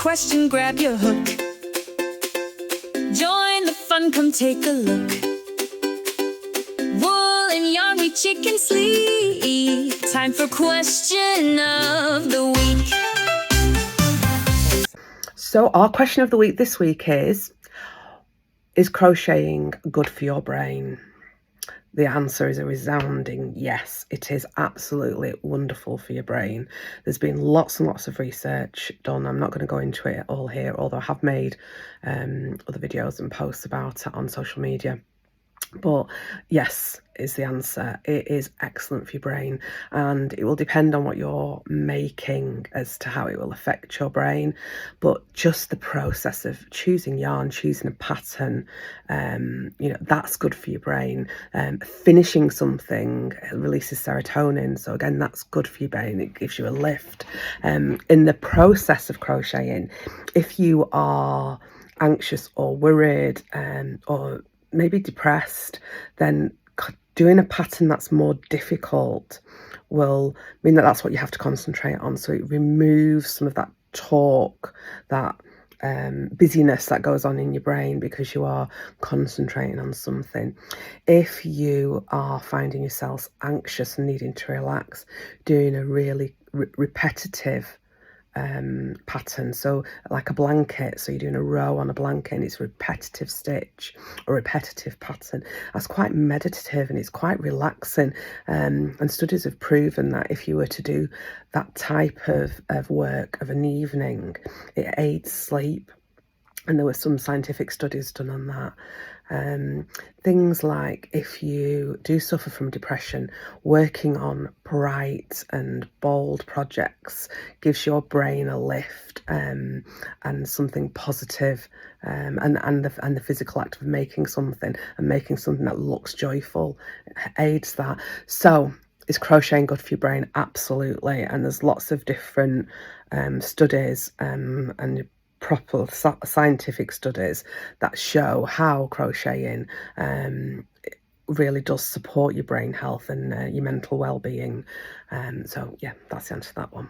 question, grab your hook. Join the fun, come take a look. Wool and yarn, we chicken sleep. Time for question of the week. So our question of the week this week is crocheting good for your brain? The answer is a resounding yes. It is absolutely wonderful for your brain. There's been lots and lots of research done. I'm not going to go into it all here, although I have made other videos and posts about it on social media. But yes is the answer. It is excellent for your brain, and it will depend on what you're making as to how it will affect your brain. But just the process of choosing yarn, choosing a pattern, that's good for your brain. Finishing something releases serotonin, so again, that's good for your brain. It gives you a lift. In the process of crocheting, if you are anxious or worried or maybe depressed, then doing a pattern that's more difficult will mean that that's what you have to concentrate on. So it removes some of that talk, that busyness that goes on in your brain because you are concentrating on something. If you are finding yourself anxious and needing to relax, doing a really repetitive pattern, so like a blanket, so you're doing a row on a blanket and it's repetitive stitch or repetitive pattern, that's quite meditative and it's quite relaxing, and studies have proven that if you were to do that type of work of an evening, it aids sleep. And there were some scientific studies done on that. Things like if you do suffer from depression, working on bright and bold projects gives your brain a lift, and something positive, and the physical act of making something that looks joyful aids that. So is crocheting good for your brain? Absolutely. And there's lots of different studies and proper scientific studies that show how crocheting really does support your brain health and your mental well-being. So yeah, that's the answer to that one.